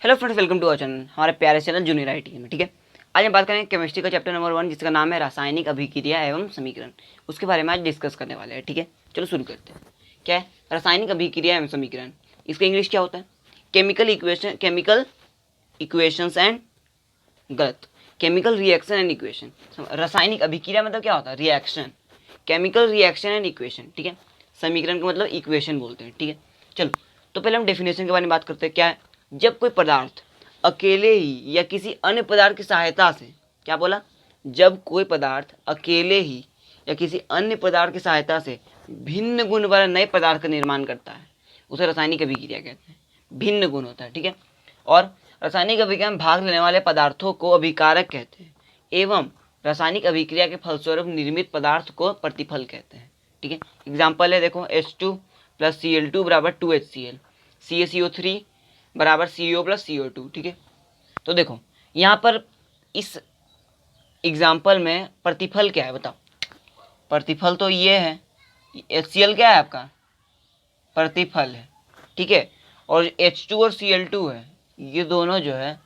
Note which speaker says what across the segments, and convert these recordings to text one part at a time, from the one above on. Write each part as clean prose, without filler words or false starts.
Speaker 1: Hello friends, welcome to our channel, हमारे प्यारे channel junior IT में। ठीक है, आज हम बात करेंगे केमिस्ट्री का चैप्टर नंबर 1, जिसका नाम है रासायनिक अभिक्रिया एवं समीकरण। उसके बारे में आज डिस्कस करने वाले हैं। ठीक है, चलो शुरू करते हैं। क्या है रासायनिक अभिक्रिया एवं समीकरण? इसका इंग्लिश क्या होता है? केमिकल इक्वेशंस एंड गलत केमिकल रिएक्शन एंड इक्वेशन। रासायनिक अभिक्रिया मतलब क्या होता है? Reaction. Chemical reaction and equation. ठीक है, समीकरण का मतलब इक्वेशन बोलते हैं। ठीक है, चलो तो पहले हम डेफिनेशन के बारे में बात करते हैं। क्या है? जब कोई पदार्थ अकेले ही या किसी अन्य पदार्थ की सहायता से, क्या बोला? जब कोई पदार्थ अकेले ही या किसी अन्य पदार्थ की सहायता से भिन्न गुण वाले नए पदार्थ का निर्माण करता है, उसे रासायनिक अभिक्रिया कहते हैं। भिन्न गुण होता है। ठीक है, और रासायनिक अभिक्रिया में भाग लेने वाले पदार्थों को अभिकारक कहते हैं एवं रासायनिक अभिक्रिया के फलस्वरूप निर्मित पदार्थ को प्रतिफल कहते हैं। ठीक है, एग्जाम्पल है, देखो H2 + Cl2 = 2HCl, CaCO3 = CO + CO2। ठीक है, तो देखो यहाँ पर इस एग्जाम्पल में प्रतिफल क्या है बताओ? प्रतिफल तो ये है, HCl क्या है आपका? प्रतिफल है। ठीक है, और H2 और Cl2 है, ये दोनों जो है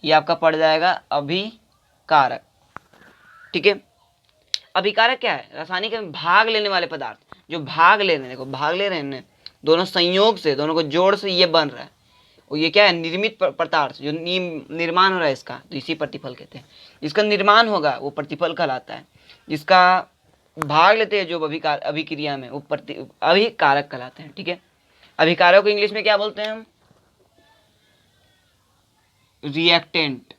Speaker 1: ये आपका पड़ जाएगा अभिकारक। ठीक है, अभिकारक क्या है? रासायनिक में भाग लेने वाले पदार्थ जो भाग ले रहे हैं, देखो भाग ले रहे हैं, दोनों संयोग से, दोनों को जोड़ से ये बन रहा है, और ये क्या है? निर्मित पदार्थ जो निर्माण हो रहा है इसका, तो इसी प्रतिफल कहते हैं। जिसका निर्माण होगा वो प्रतिफल कहलाता है। जिसका भाग लेते हैं जो अभिक्रिया में, वो अभिकारक कहलाते हैं। ठीक है, अभिकारक को इंग्लिश में क्या बोलते हैं हम? रिएक्टेंट।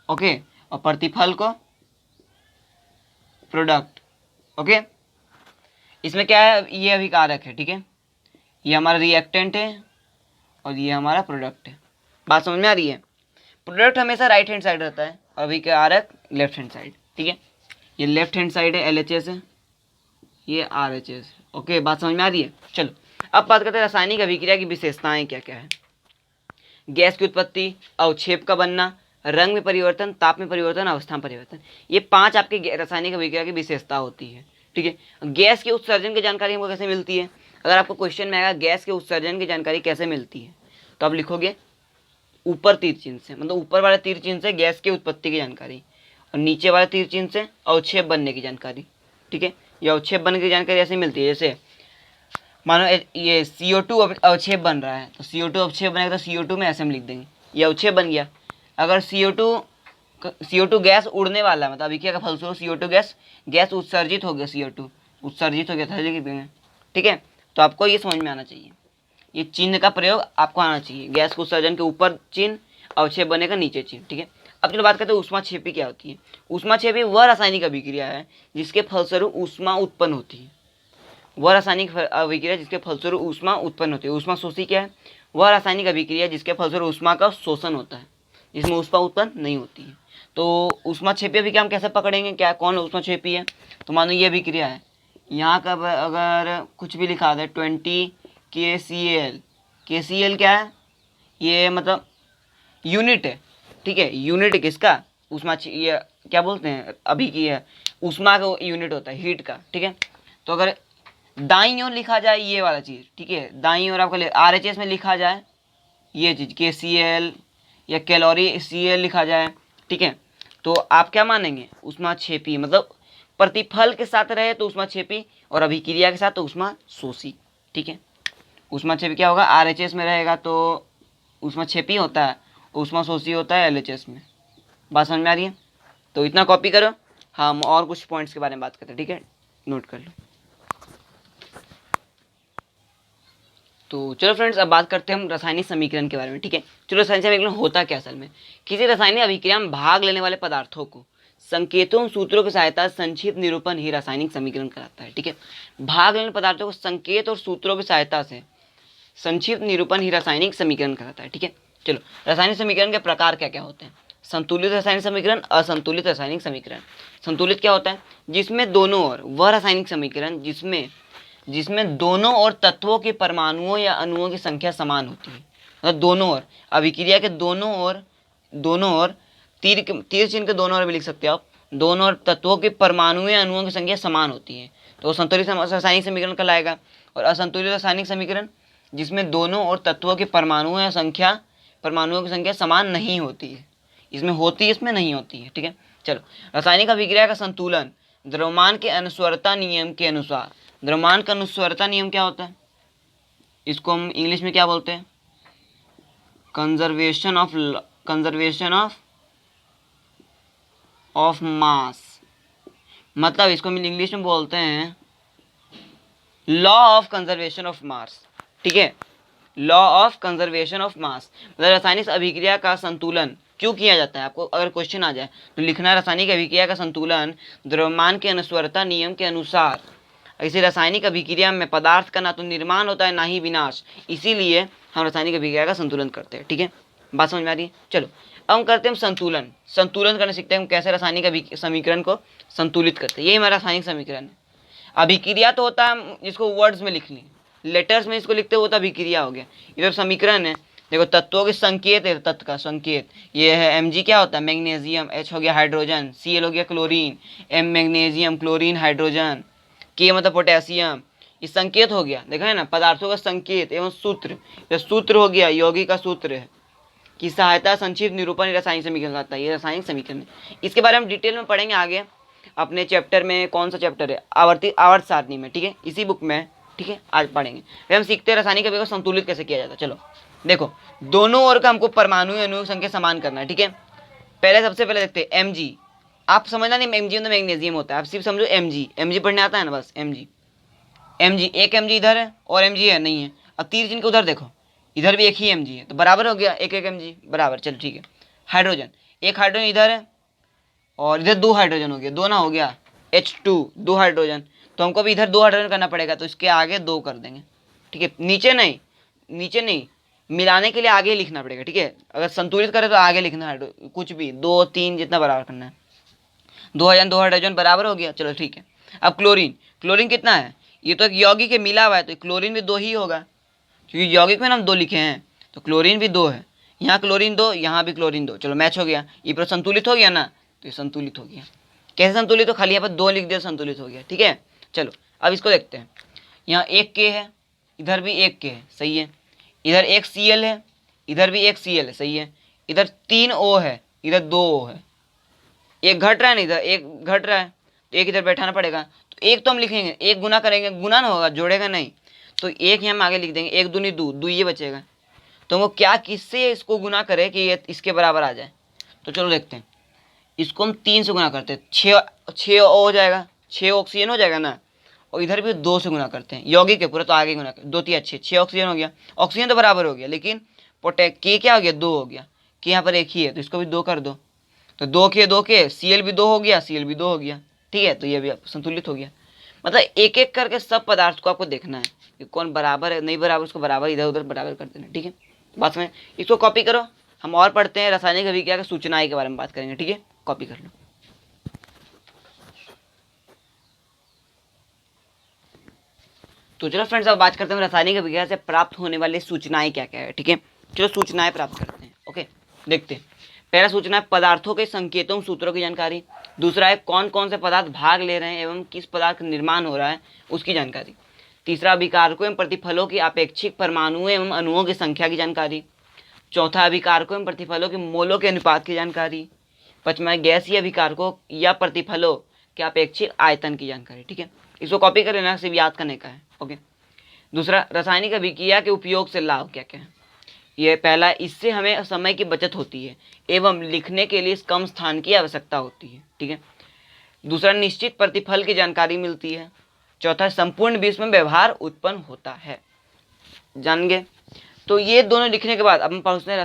Speaker 1: ओके, और प्रतिफल को प्रोडक्ट। ओके, इसमें क्या है? ये अभिकारक है। ठीक है, ये हमारा रिएक्टेंट है और ये हमारा प्रोडक्ट है। बात समझ में आ रही है? प्रोडक्ट हमेशा राइट हैंड साइड रहता है, अभिकारक लेफ्ट हैंड साइड। ठीक है, ये लेफ्ट हैंड साइड है, LHS है, ये RHS है। ओके, बात समझ में आ रही है? चलो अब बात करते हैं रासायनिक अभिक्रिया की विशेषताएं क्या क्या है। गैस की उत्पत्ति, अवक्षेप का बनना, रंग में परिवर्तन, ताप में परिवर्तन, अवस्था में परिवर्तन, ये 5 आपके रासायनिक अभिक्रिया की विशेषता होती है। ठीक है, गैस के उत्सर्जन की जानकारी हमको कैसे मिलती है? अगर आपको क्वेश्चन में आएगा गैस के उत्सर्जन की जानकारी कैसे मिलती है, तो आप लिखोगे ऊपर तीर चिन्ह से, मतलब ऊपर वाले तीर चिन्ह से गैस की उत्पत्ति की जानकारी, और नीचे वाले तीर चिन्ह से अवक्षेप बनने की जानकारी। ठीक है, ये अवक्षेप बनने की जानकारी ऐसे मिलती है, जैसे मानो ये CO2 अवक्षेप बन रहा है, तो CO2 अवक्षेप बनेगा तो CO2 में ऐसे हम लिख देंगे, ये अवक्षेप बन गया। अगर CO2 गैस उड़ने वाला, मतलब अभिक्रिया का फलस्वरूप CO2 गैस उत्सर्जित हो गया, CO2 उत्सर्जित हो गया था, लिख देंगे। ठीक है, तो आपको ये समझ में आना चाहिए, ये चिन्ह का प्रयोग आपको आना चाहिए। गैस के उत्सर्जन के ऊपर चिन्ह, अवक्षेप बनेगा नीचे चिन्ह। ठीक है, अब चलो बात करते हैं ऊष्माक्षेपी क्या होती है। ऊष्माक्षेपी वह रासायनिक अभिक्रिया है जिसके फलस्वरूप ऊष्मा उत्पन्न होती है। वह रासायनिक अभिक्रिया जिसके फलस्वरूप ऊष्मा उत्पन्न होती है। ऊष्मा शोषी क्या है? वह रासायनिक अभिक्रिया जिसके फलस्वरूप ऊष्मा का शोषण होता है, जिसमें ऊष्मा उत्पन्न नहीं होती है। तो ऊष्माक्षेपी अभिक्रिया हम कैसे पकड़ेंगे? क्या कौन ऊष्माक्षेपी है? तो मानो ये अभिक्रिया है, यहाँ का अगर कुछ भी लिखा दे 20 KCl, KCl क्या है? ये मतलब यूनिट है। ठीक है, यूनिट किसका? ये क्या बोलते हैं? अभी की है ऊष्मा का यूनिट होता है, हीट का। ठीक है, तो अगर दाईं ओर लिखा जाए ये वाला चीज़, ठीक है, दाईं ओर आपका RHS में लिखा जाए ये चीज़ KCl या कैलोरी Cl लिखा जाए, ठीक है, तो आप क्या मानेंगे? ऊष्माक्षेपी, मतलब प्रतिफल के साथ रहे तो ऊष्माक्षेपी, और अभिक्रिया के साथ तो ऊष्मा शोषी। ठीक है, ऊष्माक्षेपी क्या होगा? RHS में रहेगा तो ऊष्माक्षेपी होता है, ऊष्मा शोषी होता है LHS में। बात समझ में आ रही है? तो इतना कॉपी करो, हम और कुछ पॉइंट्स के बारे में बात करते हैं। ठीक है, नोट कर लो। तो चलो फ्रेंड्स, अब बात करते हैं हम रासायनिक समीकरण के बारे में। ठीक है, चलो रासायनिक समीकरण होता क्या असल में? किसी रासायनिक अभिक्रिया में भाग लेने वाले पदार्थों को संकेतों और सूत्रों की सहायता से संक्षिप्त निरूपण ही रासायनिक समीकरण कहलाता है। ठीक है, भाग लेने पदार्थों को संकेत और सूत्रों की सहायता से संक्षिप्त निरूपण ही रासायनिक समीकरण कहलाता है। ठीक है, चलो रासायनिक समीकरण के प्रकार क्या क्या होते हैं? संतुलित रासायनिक समीकरण, असंतुलित रासायनिक समीकरण। संतुलित क्या होता है? जिसमें दोनों ओर, वह रासायनिक समीकरण जिसमें दोनों ओर तत्वों के परमाणुओं या अणुओं की संख्या समान होती है। मतलब दोनों ओर, अभिक्रिया के दोनों ओर तीर चिन्ह के दोनों ओर भी लिख सकते हो आप, दोनों ओर तत्वों के परमाणुओं या अणुओं की संख्या समान होती है, तो संतुलित रासायनिक समीकरण कहलाएगा। और असंतुलित रासायनिक समीकरण जिसमें दोनों ओर तत्वों के परमाणुओं या संख्या परमाणुओं की संख्या समान नहीं होती है। इसमें होती है, इसमें नहीं होती है, ठीक है। चलो, रासायनिक अभिक्रिया का संतुलन द्रव्यमान के अनुस्वरता नियम के अनुसार। द्रव्यमान का अनुस्वरता नियम क्या होता है? इसको हम इंग्लिश में क्या बोलते हैं? Conservation of mass. मतलब इसको हम इंग्लिश में बोलते हैं law of conservation of mass, ठीक है। Law of conservation of mass मतलब रासायनिक अभिक्रिया का संतुलन क्यों किया जाता है। आपको अगर क्वेश्चन आ जाए तो लिखना है रासायनिक अभिक्रिया का संतुलन द्रव्यमान के अनुस्वरता नियम के अनुसार। इसे रासायनिक अभिक्रिया में पदार्थ का ना तो निर्माण होता है ना ही विनाश, इसीलिए हम रासायनिक अभिक्रिया का संतुलन करते हैं, ठीक है। बात समझ में आ रही है? चलो, अब हम करते हैं संतुलन। संतुलन करने सीखते हैं हम कैसे रासायनिक समीकरण को संतुलित करते हैं। यही हमारा रासायनिक समीकरण है। अभिक्रिया तो होता है जिसको वर्ड्स में लिख लें, लेटर्स में इसको लिखते हो तो अभिक्रिया हो गया। इधर समीकरण है, देखो तत्वों के संकेत है, तत्व का संकेत ये है। Mg क्या होता है? मैग्नीशियम। H हो गया हाइड्रोजन, Cl हो गया chlorine, M magnesium chlorine hydrogen, K मतलब पोटेशियम। ये संकेत हो गया, देखा है ना, पदार्थों का संकेत एवं सूत्र। ये सूत्र हो गया यौगिक का सूत्र है की सहायता संक्षिप्त निरूपण रासायनिक समीकरण कहलाता है। ये रासायनिक समीकरण है। इसके बारे में डिटेल में पढ़ेंगे आगे अपने चैप्टर में। कौन सा चैप्टर है? आवर्त सारणी में, ठीक है, इसी बुक में, ठीक है, आज पढ़ेंगे। फिर हम सीखते हैं रासायनिक अभिक्रिया को संतुलित कैसे किया जाता है। चलो देखो, दोनों ओर का हमको परमाणु अणु संख्या समान करना है, ठीक है। सबसे पहले देखते हैं Mg। आप समझना नहीं Mg मतलब मैग्नीशियम होता है, आप सिर्फ समझो Mg पढ़ने आता है ना, बस Mg एक Mg इधर है और Mg है नहीं है। अब तीर चिन्ह के उधर देखो, इधर भी एक ही Mg है तो बराबर हो गया, एक Mg बराबर। चलो ठीक है। हाइड्रोजन, एक हाइड्रोजन इधर है और इधर दो हाइड्रोजन हो गया, दो ना हो गया H2, दो हाइड्रोजन। तो हमको भी इधर दो हाइड्रोजन करना पड़ेगा तो इसके आगे दो कर देंगे, ठीक है। नीचे नहीं, मिलाने के लिए आगे लिखना पड़ेगा, ठीक है। अगर संतुलित करें तो आगे लिखना है, कुछ भी 2 3 जितना बराबर करना है। दो हाइड्रोजन बराबर हो गया, चलो ठीक है। अब क्लोरीन कितना है? ये तो एक यौगिक के मिला हुआ है तो क्लोरीन भी 2 ही होगा, क्योंकि यौगिक में हम 2 लिखे हैं तो क्लोरीन भी 2 है। यहाँ क्लोरीन 2, यहाँ भी क्लोरीन 2, चलो मैच हो गया। ये पूरा संतुलित हो गया ना, तो ये संतुलित हो गया। कैसे संतुलित? तो खाली यहाँ पर 2 लिख दिया, संतुलित हो गया, ठीक है। चलो अब इसको देखते हैं। यहाँ एक K है, इधर भी एक K है, सही है। इधर एक Cl है, इधर भी एक Cl है, सही है। इधर 3 O है, इधर 2 O है। एक घट रहा है ना, इधर एक घट रहा है तो एक इधर बैठाना पड़ेगा। तो एक तो हम लिखेंगे, एक गुना करेंगे, गुना ना होगा, जोड़ेगा नहीं, तो एक ही हम आगे लिख देंगे। एक दूनी दो ये बचेगा। तो वो क्या किससे इसको गुना करे कि ये इसके बराबर आ जाए? तो चलो देखते हैं। इसको हम 3 से गुना करते हैं, 6 हो जाएगा, 6 ऑक्सीजन हो जाएगा ना। और इधर भी 2 से गुना करते हैं, यौगिक के पूरा तो आगे गुना करते, 2 3 अच्छे 6 ऑक्सीजन हो गया। ऑक्सीजन तो बराबर हो गया, लेकिन के क्या हो गया? 2 हो गया। कि यहाँ पर एक ही है तो इसको भी 2 कर दो, तो 2 के Cl भी 2 हो गया, Cl भी 2 हो गया, ठीक है। तो ये भी संतुलित हो गया। मतलब एक एक करके सब पदार्थ को आपको देखना है कि कौन बराबर है, नहीं बराबर, उसको बराबर इधर उधर बराबर कर देना, ठीक है। बात में इसको कॉपी करो। हम और पढ़ते हैं रासायनिक अभिक्रिया की सूचनाएं के बारे में बात करेंगे, ठीक है। कॉपी कर लो। तो चलो फ्रेंड्स, अब बात करते हैं रासायनिक अभिक्रिया से प्राप्त होने वाली सूचनाएं क्या क्या है, ठीक है। चलो सूचनाएं प्राप्त करते हैं, ओके। देखते हैं। पहला सूचना है पदार्थों के संकेतों सूत्रों की जानकारी। दूसरा है कौन कौन से पदार्थ भाग ले रहे हैं एवं किस पदार्थ का निर्माण हो रहा है उसकी जानकारी। तीसरा अभिकारकों एवं प्रतिफलों की अपेक्षिक परमाणुओं एवं अणुओं की संख्या की जानकारी। चौथा अभिकारकों एवं प्रतिफलों के मोलों के अनुपात की जानकारी। पांचवा गैसीय अभिकारकों या प्रतिफलों के अपेक्षिक आयतन की जानकारी, ठीक है। इसको कॉपी कर लेना, सिर्फ याद करने का है, ओके। दूसरा रासायनिक अभिक्रिया के उपयोग से लाभ क्या क्या है। ये पहला, इससे हमें समय की बचत होती है एवं लिखने के लिए कम स्थान की आवश्यकता होती है, ठीक है। दूसरा, निश्चित प्रतिफल की जानकारी मिलती है। चौथा, संपूर्ण विश्व में व्यवहार उत्पन्न होता है। जान गए? तो ये दोनों लिखने के बाद अब हम पढ़ते हैं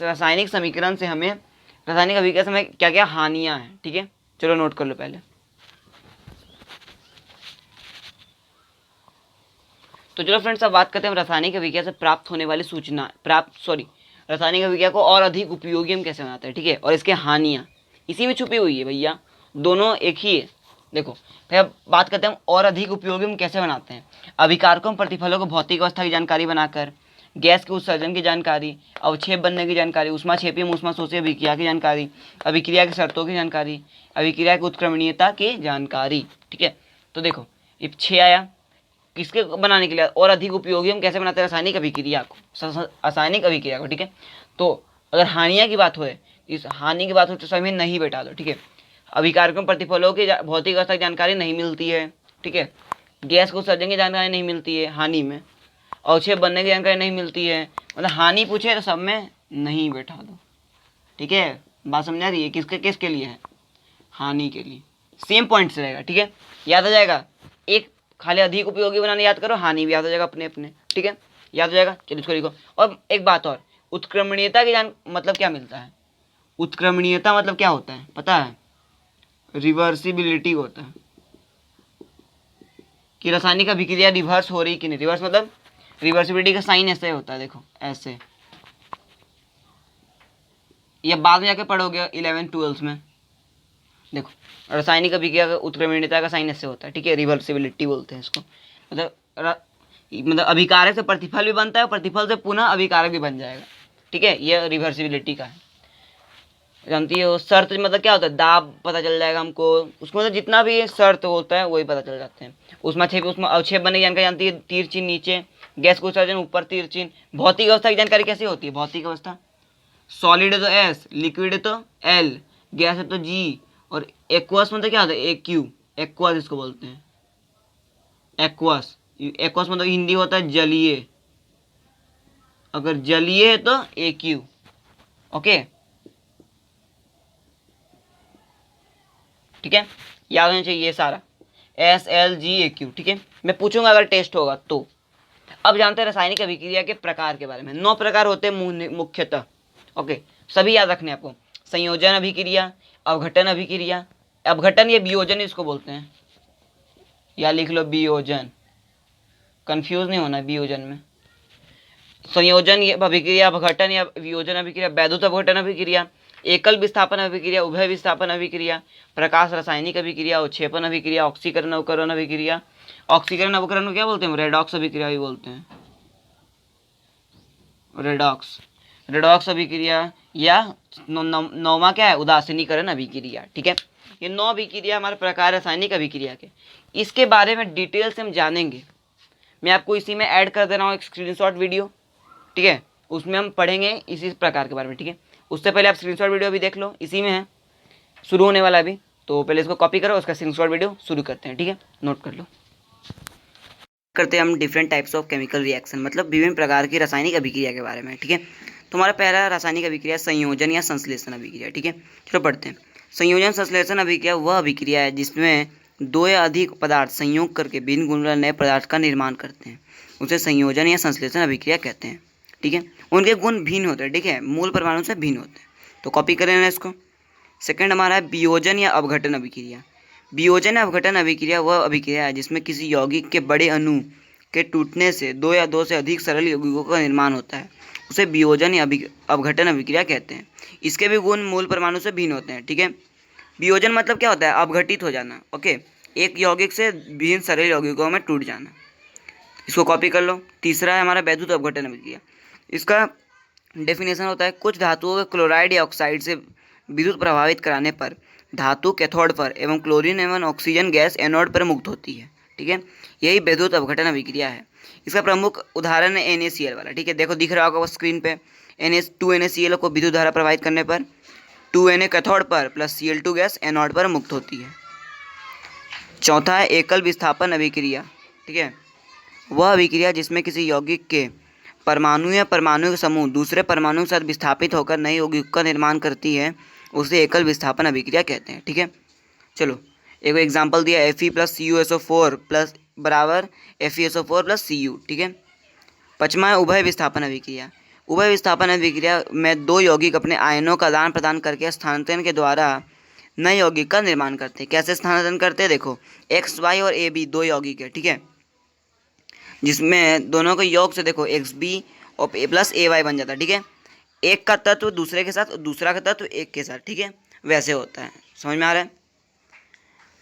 Speaker 1: रासायनिक समीकरण से हमें रासायनिक अभिक्रिया से हमें क्या क्या हानियां हैं, ठीक है। चलो नोट कर लो पहले। तो चलो फ्रेंड्स, अब बात करते हैं रासायनिक अभिक्रिया से प्राप्त होने वाली रासायनिक अभिक्रिया को और अधिक उपयोगी हम कैसे बनाते हैं, ठीक है। और इसके हानियां इसी में छुपी हुई है भैया, दोनों एक ही है। देखो फिर अब बात करते हैं हम और अधिक उपयोगी हम कैसे बनाते हैं। अभिकारकों प्रतिफलों को भौतिक अवस्था की जानकारी बनाकर, गैस के उत्सर्जन की जानकारी, अवक्षेप बनने की जानकारी, ऊष्माक्षेपी ऊष्माशोषी अभिक्रिया की जानकारी, अभिक्रिया की शर्तों की जानकारी, अभिक्रिया की उत्क्रमणीयता की जानकारी, ठीक है। तो देखो ये 6 आया, किसके बनाने के लिए, और अधिक उपयोगी हम कैसे बनाते हैं रासायनिक अभिक्रिया को, रासायनिक अभिक्रिया को, ठीक है। तो अगर हानिया की बात हो, इस हानि की बात हो तो समय नहीं बैठा दो, ठीक है। अभिकारकों प्रतिफलों की भौतिक अवस्था की जानकारी नहीं मिलती है, ठीक है। गैस को उत्सर्जन की जानकारी नहीं मिलती है हानि में, अवक्षेप बनने की जानकारी नहीं मिलती है, मतलब हानि पूछे तो सब में नहीं बैठा दो, ठीक है। बात समझ आ रही है, किसके किसके लिए है, हानि के लिए। सेम पॉइंट से रहेगा, ठीक है, याद आ जाएगा। एक खाली अधिक उपयोगी बनाने याद करो, हानि भी याद हो जाएगा अपने अपने, ठीक है, याद हो जाएगा। चलिए इसको लिखो। और एक बात और, उत्क्रमणीयता की जान मतलब क्या मिलता है, उत्क्रमणीयता मतलब क्या होता है पता है, रिवर्सिबिलिटी होता है कि रासायनिक अभिक्रिया रिवर्स हो रही कि नहीं। रिवर्स मतलब रिवर्सिबिलिटी का साइन ऐसे होता है, देखो ऐसे, या बाद में जाके पढ़ोगे 11-12 में, देखो रासायनिक अभिक्रिया का उत्क्रमणीयता का साइन ऐसे होता है, ठीक है, रिवर्सिबिलिटी बोलते हैं इसको। मतलब अभिकारक से प्रतिफल भी बनता है और प्रतिफल से पुनः अभिकारक भी बन जाएगा, ठीक है, ये रिवर्सिबिलिटी का है। जानती हो शर्त मतलब क्या होता है, दाब पता चल जाएगा हमको, उसमें मतलब जितना भी शर्त होता है वही पता चल जाते हैं। उसमें अवक्षेप बनने की जानकारी जानती है, तीर चिन्ह नीचे, गैस को उत्सर्जन ऊपर तीर चिन्ह। भौतिक अवस्था की जानकारी कैसे होती है, भौतिक अवस्था सॉलिड है तो एस, लिक्विड है तो एल, गैस है तो जी, और एक्वस मतलब क्या होता है, AQ, एक्वस इसको बोलते हैं, एक्वस। एक्वस मतलब हिंदी होता है जलीय, अगर जलीय है तो AQ, ओके, ठीक है, याद होना चाहिए ये सारा, SLGAQ, ठीक है। मैं पूछूंगा अगर टेस्ट होगा तो। अब जानते हैं रासायनिक अभिक्रिया के प्रकार के बारे में। 9 प्रकार होते हैं मुख्यतः, ओके, सभी याद रखने आपको। संयोजन अभिक्रिया, अवघटन अभिक्रिया, अवघटन या वियोजन इसको बोलते हैं, या लिख लो वियोजन, कंफ्यूज नहीं होना वियोजन में। संयोजन अभिक्रिया, अवघटन या वियोजन अभिक्रिया, वैद्युत अवघटन अभिक्रिया, एकल विस्थापन अभिक्रिया, उभय विस्थापन अभिक्रिया, प्रकाश रासायनिक अभिक्रिया, अवक्षेपण अभिक्रिया, ऑक्सीकरण अवकरण अभिक्रिया। ऑक्सीकरण अवकरण को क्या बोलते हैं, रेडॉक्स अभिक्रिया भी बोलते हैं, रेडॉक्स, रेडॉक्स अभिक्रिया, या नौवां क्या है, उदासीनीकरण अभिक्रिया, ठीक है। ये 9 अभिक्रिया हमारे प्रकार रासायनिक अभिक्रिया के, इसके बारे में डिटेल से हम जानेंगे। मैं आपको इसी में ऐड कर दे रहा हूँ एक स्क्रीनशॉट वीडियो, ठीक है, उसमें हम पढ़ेंगे इसी प्रकार के बारे में, ठीक है। उससे पहले आप स्क्रीनशॉट वीडियो भी देख लो, इसी में है, शुरू होने वाला अभी, तो पहले इसको कॉपी करो, उसका स्क्रीनशॉट वीडियो शुरू करते हैं, ठीक है, नोट कर लो। करते हैं हम different types of chemical reaction, मतलब विभिन्न प्रकार की रासायनिक अभिक्रिया के बारे में, ठीक है। तो हमारा पहला रासायनिक अभिक्रिया संयोजन या संश्लेषण अभिक्रिया, ठीक है। चलो पढ़ते हैं। संयोजन संश्लेषण अभिक्रिया वह अभिक्रिया है जिसमें 2 या अधिक पदार्थ संयोग करके भिन्न गुण वाले नए पदार्थ का निर्माण करते हैं, उसे संयोजन या संश्लेषण अभिक्रिया कहते हैं, ठीक है। उनके गुण भिन्न होते हैं, ठीक है, मूल परमाणु से भिन्न होते हैं, तो कॉपी करें ना इसको। सेकंड हमारा है वियोजन या अवघटन अभिक्रिया। वियोजन या अवघटन अभिक्रिया वह अभिक्रिया है जिसमें किसी यौगिक के बड़े अणु के टूटने से 2 या 2 से अधिक सरल यौगिकों का निर्माण होता है, उसे वियोजन या अवघटन अभिक्रिया कहते हैं। इसके भी गुण मूल परमाणु से भिन्न होते हैं, ठीक है। वियोजन मतलब क्या होता है, अवघटित हो जाना, ओके, एक यौगिक से भिन्न सरल यौगिकों में टूट जाना, इसको कॉपी कर लो। तीसरा है हमारा वैद्युत अवघटन अभिक्रिया। इसका डेफिनेशन होता है कुछ धातुओं के क्लोराइड या ऑक्साइड से विद्युत प्रभावित कराने पर धातु कैथोड पर एवं क्लोरीन एवं ऑक्सीजन गैस एनोड पर मुक्त होती है, ठीक है, यही वैद्युत अवघटन अभिक्रिया है। इसका प्रमुख उदाहरण है NaCl वाला, ठीक है, देखो दिख रहा होगा स्क्रीन पे, 2NaCl को विद्युत धारा प्रभावित करने पर 2Na कैथोड पर प्लस Cl2 गैस एनोड पर मुक्त होती है। चौथा है एकल विस्थापन अभिक्रिया, ठीक है, वह अभिक्रिया जिसमें किसी यौगिक के परमाणु या परमाणु के समूह दूसरे परमाणु के साथ विस्थापित होकर नए यौगिक का निर्माण करती है, उसे एकल विस्थापन अभिक्रिया कहते हैं, ठीक है। चलो एक एग्जांपल दिया, Fe प्लस CuSO4 प्लस बराबर FeSO4 प्लस Cu, ठीक है। पांचवा है उभय विस्थापन अभिक्रिया। उभय विस्थापन अभिक्रिया में 2 यौगिक अपने आयनों का आदान प्रदान करके स्थानांतरण के द्वारा नए यौगिक का निर्माण करते हैं। कैसे स्थानांतरण करते हैं, देखो XY और AB 2 यौगिक है, ठीक है, जिसमें दोनों के योग से देखो XB और A प्लस AY बन जाता है, ठीक है, एक का तत्व दूसरे के साथ, दूसरा का तत्व एक के साथ, ठीक है, वैसे होता है, समझ में आ रहा है।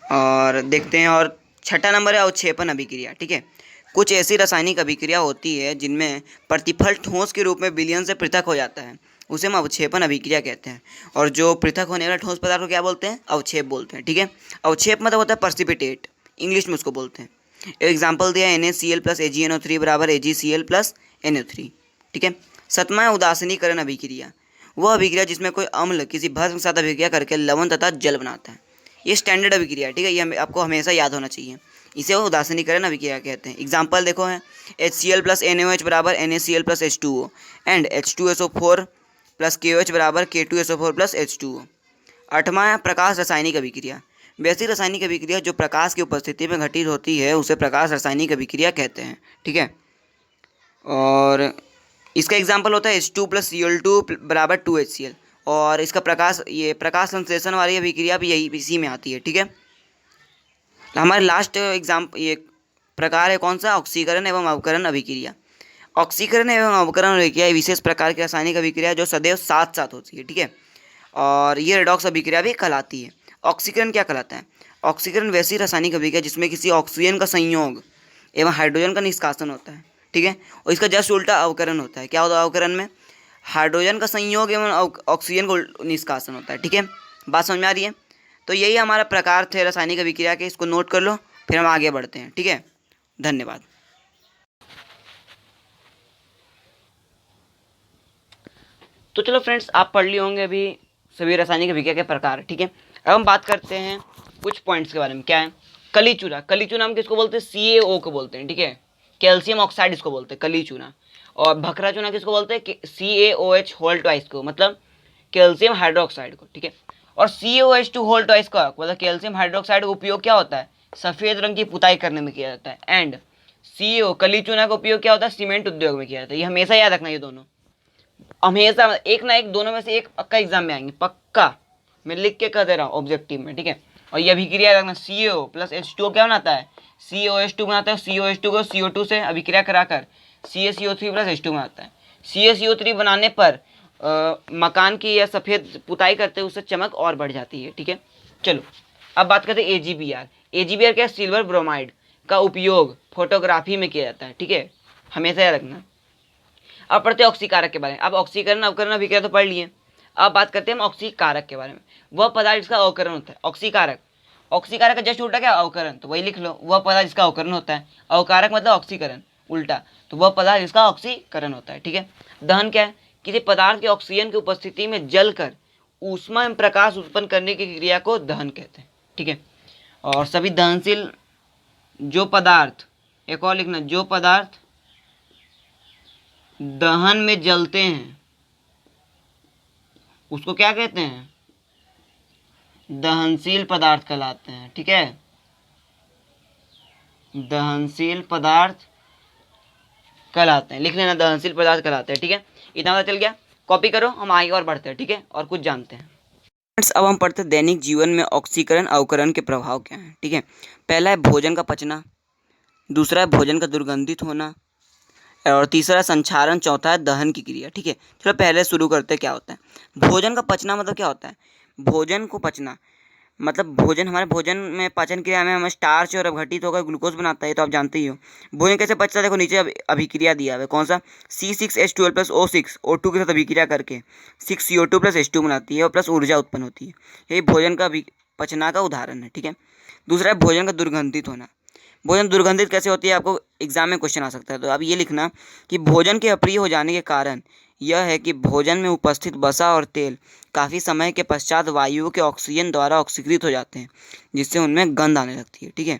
Speaker 1: और देखते हैं, और छठा नंबर है अवक्षेपण अभिक्रिया, ठीक है। कुछ ऐसी रासायनिक अभिक्रिया होती है जिनमें प्रतिफल ठोस के रूप में विलयन से पृथक हो जाता है, उसे हम अवक्षेपण अभिक्रिया कहते हैं। और जो पृथक होने वाला ठोस पदार्थ को क्या बोलते हैं, अवक्षेप बोलते हैं, ठीक है। अवक्षेप मतलब होता है पर्सिपिटेट, इंग्लिश में उसको बोलते हैं। एग्जाम्पल दिया NaCl प्लस AgNO3 बराबर AgCl प्लस NO3, ठीक है। सातवां है उदासीनीकरण अभिक्रिया, वह अभिक्रिया जिसमें कोई अम्ल किसी भस्म के साथ अभिक्रिया करके लवण तथा जल बनाता है। ये स्टैंडर्ड अभिक्रिया है, ठीक है, ये आपको हमेशा याद होना चाहिए। इसे वो उदासीनीकरण अभिक्रिया कहते हैं। एग्जाम्पल देखो है HCl प्लस NaOH बराबर NaCl plus H2O and H2SO4 plus KOH बराबर K2SO4 प्लस H2O। आठवां है प्रकाश रासायनिक अभिक्रिया, वैसी रासायनिक अभिक्रिया जो प्रकाश की उपस्थिति में घटित होती है उसे प्रकाश रासायनिक अभिक्रिया कहते हैं, ठीक है। और इसका एग्जाम्पल होता है H2 प्लस Cl2 बराबर 2HCl, और इसका प्रकाश संश्लेषण वाली अभिक्रिया भी यही इसी में आती है, ठीक है। हमारे लास्ट ये प्रकार है कौन सा, ऑक्सीकरण एवं अवकरण अभिक्रिया। ऑक्सीकरण एवं अवकरण अभिक्रिया विशेष प्रकार की रासायनिक अभिक्रिया जो सदैव साथ साथ होती है, ठीक है, और ये रेडॉक्स अभिक्रिया भी कहलाती है। ऑक्सीकरण क्या कहलाता है, ऑक्सीकरण वैसी रासायनिक अभिक्रिया जिसमें किसी ऑक्सीजन का संयोग एवं हाइड्रोजन का निष्कासन होता है, ठीक है, और इसका जस्ट उल्टा अवकरण होता है। क्या होता है अवकरण में, हाइड्रोजन का संयोग एवं ऑक्सीजन को निष्कासन होता है, ठीक है। बात समझ में आ रही है। तो यही हमारा प्रकार थे रासायनिक अभिक्रिया के, इसको नोट कर लो, फिर हम आगे बढ़ते हैं, ठीक है। धन्यवाद। तो चलो फ्रेंड्स, आप पढ़ लिए होंगे अभी सभी रासायनिक अभिक्रिया के प्रकार, ठीक है। अब हम बात करते हैं कुछ पॉइंट्स के बारे में। क्या है, कली चूना। कली चूना हम किसको बोलते हैं, CaO को बोलते हैं, ठीक है, कैल्शियम ऑक्साइड इसको बोलते हैं कली चूना। और भखरा चूना किसको बोलते हैं, CaOH होल ट्वाइस को, मतलब कैल्शियम हाइड्रोक्साइड को, ठीक है। और CaOH2 होल ट्वाइस का मतलब कैल्शियम हाइड्रोक्साइड का उपयोग क्या होता है, सफ़ेद रंग की पुताई करने में किया जाता है। एंड CaO कली चूना का उपयोग क्या होता है, सीमेंट उद्योग में किया जाता है। ये हमेशा याद रखना, ये दोनों हमेशा एक ना एक दोनों में से एक पक्का एग्जाम में आएंगे, पक्का, मैं लिख के कह दे रहा हूँ ऑब्जेक्टिव में, ठीक है। और ये अभिक्रिया रखना, CaO प्लस H2O क्या बनाता है, COH2 बनाता है। COH2 को CO2 से अभिक्रिया कराकर CaCO3 प्लस H2 बनाता है। CaCO3 बनाने पर मकान की या सफ़ेद पुताई करते हैं, उससे चमक और बढ़ जाती है, ठीक है। चलो अब बात करते हैं AgBr। AgBr क्या, सिल्वर ब्रोमाइड का उपयोग फोटोग्राफी में किया जाता है, ठीक है, हमेशा याद रखना। अब पढ़ते हैं ऑक्सीकारक के बारे में। अब ऑक्सीकरण अवकरण अभिक्रिया तो पढ़ लिए, अब बात करते हैं हम ऑक्सीकारक के बारे में। वह पदार्थ जिसका अवकरण होता है, ऑक्सीकारक, ऑक्सीकारक का जस्ट उल्टा क्या, अवकरण, तो वही लिख लो, वह पदार्थ जिसका अवकरण होता है। अवकारक मतलब ऑक्सीकरण उल्टा, तो वह पदार्थ जिसका ऑक्सीकरण होता है, ठीक है। दहन क्या है, किसी पदार्थ के ऑक्सीजन की उपस्थिति में जलकर ऊष्मा एवं प्रकाश उत्पन्न करने की क्रिया को दहन कहते हैं, ठीक है। और सभी दहनशील जो पदार्थ, एक और लिखना, जो पदार्थ दहन में जलते हैं उसको क्या कहते हैं, दहनशील पदार्थ कहलाते हैं, ठीक है, दहनशील पदार्थ कहलाते हैं। लिख लेना, दहनशील पदार्थ कहलाते हैं, ठीक है। इतना पता चल गया, कॉपी करो, हम आगे और बढ़ते हैं, ठीक है, और कुछ जानते हैं। अब हम पढ़ते हैं दैनिक जीवन में ऑक्सीकरण अवकरण के प्रभाव क्या हैं, ठीक है। पहला है भोजन का पचना, दूसरा है भोजन का दुर्गंधित होना, और तीसरा संक्षारण, चौथा है दहन की क्रिया, ठीक है। चलो पहले शुरू करते हैं क्या होता है भोजन का पचना। मतलब क्या होता है, भोजन को पचना मतलब भोजन, हमारे भोजन में पाचन क्रिया में हमें स्टार्च और अपघटित होकर ग्लूकोज बनाता है, तो आप जानते ही हो। भोजन कैसे पचता है, देखो नीचे अभिक्रिया दिया है, कौन सा, C6H12 प्लस O6 O2 के साथ अभिक्रिया करके 6CO2 प्लस H2 बनाती है और प्लस ऊर्जा उत्पन्न होती है। यही भोजन का पचना का उदाहरण है, ठीक है। दूसरा है भोजन का दुर्गंधित होना। भोजन दुर्गंधित कैसे होती है, आपको एग्जाम में क्वेश्चन आ सकता है, तो आप ये लिखना कि भोजन के अप्रिय हो जाने के कारण यह है कि भोजन में उपस्थित वसा और तेल काफ़ी समय के पश्चात वायु के ऑक्सीजन द्वारा ऑक्सीकृत हो जाते हैं, जिससे उनमें गंध आने लगती है, ठीक है,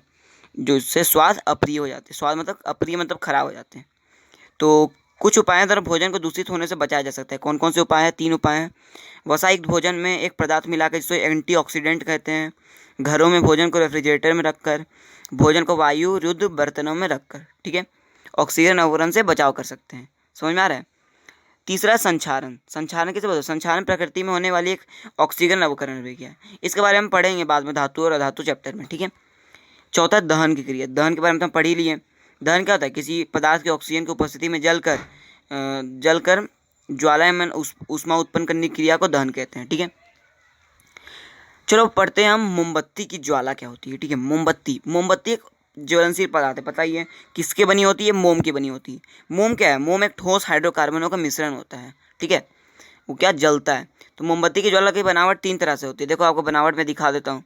Speaker 1: जिससे स्वाद अप्रिय हो जाते हैं। स्वाद मतलब अप्रिय मतलब खराब हो जाते हैं। तो कुछ उपायों द्वारा भोजन को दूषित होने से बचाया जा सकता है। कौन कौन से उपाय हैं, 3 उपाय हैं। वसायुक्त भोजन में एक पदार्थ मिलाकर जिसको एंटीऑक्सीडेंट कहते हैं, घरों में भोजन को रेफ्रिजरेटर में रखकर, भोजन को वायु रुद्ध बर्तनों में रखकर, ठीक है, ऑक्सीजन अवकरण से बचाव कर सकते हैं। समझ में आ रहा है। तीसरा संक्षारण। संक्षारण किसे बोलते हैं, संक्षारण प्रकृति में होने वाली एक ऑक्सीजन अवकरण अभिक्रिया है। इसके बारे में पढ़ेंगे बाद में धातु और अधातु चैप्टर में, ठीक है। चौथा दहन की क्रिया। दहन के बारे में तो हम पढ़ ही लिए। दहन क्या होता है, किसी पदार्थ की ऑक्सीजन की उपस्थिति में जलकर ज्वालायमान ऊष्मा उत्पन्न करने की क्रिया को दहन कहते हैं, ठीक है। चलो पढ़ते हैं हम मोमबत्ती की ज्वाला क्या होती है, ठीक है। मोमबत्ती एक ज्वलनशील पदार्थ है, पता ही है किसके बनी होती है, मोम की बनी होती है। मोम क्या है, मोम एक ठोस हाइड्रोकार्बनों का मिश्रण होता है, ठीक है, वो क्या जलता है। तो मोमबत्ती की ज्वाला की बनावट 3 तरह से होती है। देखो आपको बनावट में दिखा देता हूँ।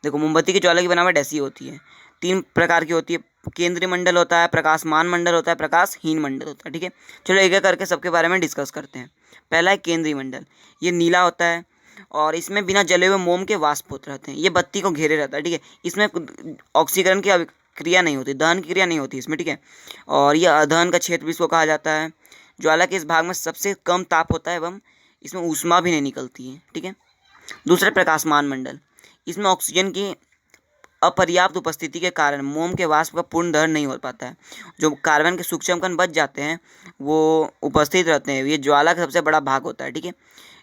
Speaker 1: देखो मोमबत्ती की ज्वाला की बनावट ऐसी होती है। तीन प्रकार की होती है, केंद्रीय मंडल होता है, प्रकाशमान मंडल होता है, प्रकाशहीन मंडल होता है। ठीक है, चलो एक एक करके सबके बारे में डिस्कस करते हैं। पहला है केंद्रीय मंडल, ये नीला होता है और इसमें बिना जले हुए मोम के वाष्प होते रहते हैं, ये बत्ती को घेरे रहता है। ठीक है, इसमें ऑक्सीकरण की क्रिया नहीं होती, दहन की क्रिया नहीं होती इसमें। ठीक है, और यह अदहन का क्षेत्र भी इसको कहा जाता है। ज्वाला के इस भाग में सबसे कम ताप होता है एवं इसमें ऊष्मा भी नहीं निकलती है। ठीक है, दूसरा प्रकाशमान मंडल, इसमें ऑक्सीजन की अपर्याप्त उपस्थिति के कारण मोम के वाष्प का पूर्ण दहन नहीं हो पाता है। जो कार्बन के सूक्ष्म कण बच जाते हैं वो उपस्थित रहते हैं, ये ज्वाला का सबसे बड़ा भाग होता है। ठीक है,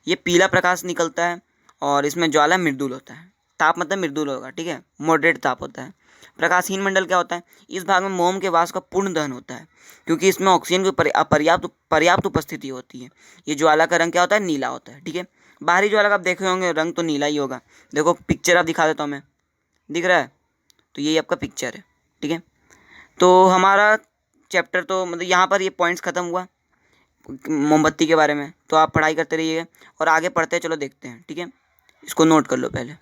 Speaker 1: ये पीला प्रकाश निकलता है और इसमें ज्वाला मृदुल होता है, ताप मतलब मृदुल होगा। ठीक है, मॉडरेट ताप होता है। प्रकाशहीन मंडल क्या होता है, इस भाग में मोम के वाष्प का पूर्ण दहन होता है क्योंकि इसमें ऑक्सीजन की पर्याप्त उपस्थिति होती है। ये ज्वाला का रंग क्या होता है, नीला होता है। ठीक है, बाहरी ज्वाला का आप देखे होंगे रंग तो नीला ही होगा। देखो पिक्चर आप दिखा देता हूँ मैं, दिख रहा है, तो यही आपका पिक्चर है। ठीक है, तो हमारा चैप्टर तो मतलब यहाँ पर ये पॉइंट्स ख़त्म हुआ मोमबत्ती के बारे में। तो आप पढ़ाई करते रहिए और आगे पढ़ते चलो, देखते हैं। ठीक है, इसको नोट कर लो पहले।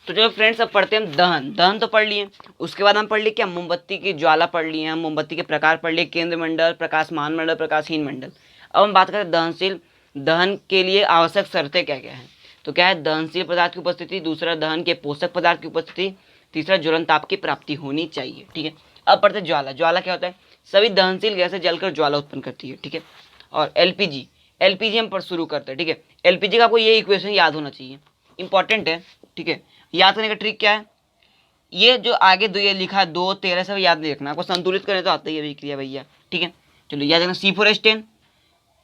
Speaker 1: तो चलो फ्रेंड्स, अब पढ़ते हैं हम दहन। दहन तो पढ़ लिए, उसके बाद हम पढ़ लिए क्या, मोमबत्ती की ज्वाला पढ़ लिए, हम मोमबत्ती के प्रकार पढ़ लिए, केंद्र मंडल, प्रकाशमान मंडल, प्रकाशहीन मंडल। अब हम बात करें दहनशील। दहन के लिए आवश्यक शर्तें क्या क्या हैं, तो क्या है, दहनशील पदार्थ की उपस्थिति, दूसरा दहन के पोषक पदार्थ की उपस्थिति, तीसरा ज्वलन ताप की प्राप्ति होनी चाहिए। ठीक है, अब पढ़ते हैं ज्वाला। ज्वाला क्या होता है, सभी दहनशील गैसें जलकर ज्वाला उत्पन्न करती है। ठीक है, और एलपीजी, एलपीजी हम पर शुरू करते हैं। ठीक है, एलपीजी का आपको ये इक्वेशन याद होना चाहिए, इंपॉर्टेंट है। ठीक है, याद करने का ट्रिक क्या है, ये जो आगे दो ये लिखा है 2 13 सब याद नहीं रखना, आपको संतुलित करने तो आता ही है अभिक्रिया भैया। ठीक है, चलो याद रखना, C4H10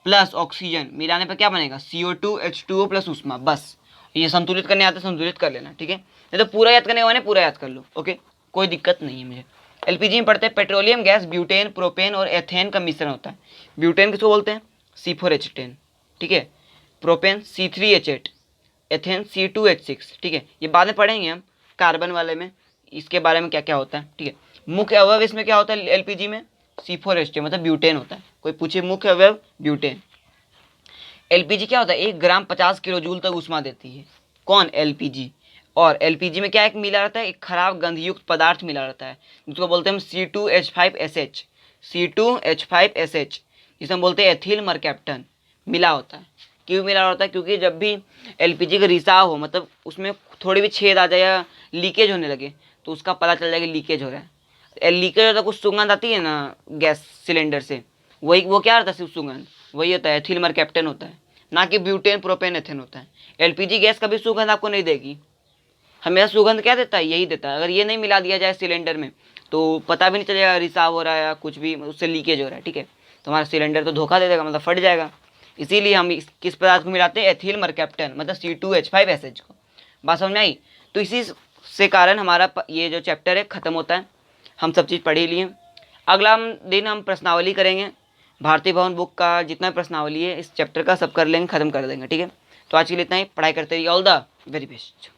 Speaker 1: प्लस ऑक्सीजन मिलाने पर क्या बनेगा, CO2H2O प्लस ऊष्मा। बस ये संतुलित करने आता है, संतुलित कर लेना। ठीक है, नहीं तो पूरा याद करने वाले पूरा याद कर लो। ओके, कोई दिक्कत नहीं है मुझे। एलपीजी में पढ़ते हैं पेट्रोलियम गैस ब्यूटेन, प्रोपेन और एथेन का मिश्रण होता है। ब्यूटेन किसको बोलते हैं, C4H10। ठीक है, प्रोपेन C3H8, एथेन C2H6। ठीक है, ये बाद में पढ़ेंगे हम कार्बन वाले में, इसके बारे में क्या क्या होता है। ठीक है, मुख्य अवयव इसमें क्या होता है एलपीजी में, C4H10 मतलब ब्यूटेन होता है। कोई पूछे मुख्य अवयव ब्यूटेन। एलपीजी क्या होता है, 1 ग्राम 50 किलो जूल तक ऊष्मा देती है। कौन, एलपीजी। और एलपीजी में क्या एक मिला रहता है, एक खराब गंधयुक्त पदार्थ मिला रहता है जिसको बोलते हैं हम C2H5SH, C2H5SH, जिसे हम बोलते हैं एथिल मरकैप्टन मिला होता है। क्यों मिला होता है, क्योंकि जब भी एलपीजी का रिसाव हो, मतलब उसमें थोड़ी भी छेद आ जाए या लीकेज होने लगे, तो उसका पता चल जाएगा लीकेज हो रहा है। लीकेज होता है, कुछ सुगंध आती है ना गैस सिलेंडर से, वही वो क्या रहता है, सिर्फ सुगंध वही होता है, एथिल मरकैप्टन होता है, ना कि ब्यूटेन प्रोपेन एथेन होता है। एलपीजी गैस कभी सुगंध आपको नहीं देगी, हमेशा सुगंध क्या देता है, यही देता है। अगर ये नहीं मिला दिया जाए सिलेंडर में तो पता भी नहीं चलेगा रिसाव हो रहा है या कुछ भी, उससे लीकेज हो रहा है। ठीक है, तो हमारा सिलेंडर तो धोखा दे देगा, मतलब फट जाएगा। इसीलिए हम किस पदार्थ को मिलाते हैं, एथिल मरकैप्टन मतलब C2H5SH को। बात समझ में आई। तो इसी से कारण हमारा ये जो चैप्टर है ख़त्म होता है, हम सब चीज़ पढ़ ही लिए। अगला दिन हम प्रश्नावली करेंगे, भारतीय भवन बुक का जितना प्रश्नावली है इस चैप्टर का सब कर लेंगे, ख़त्म कर देंगे। ठीक है, तो आज के लिए इतना ही, पढ़ाई करते रहिए। All the very best.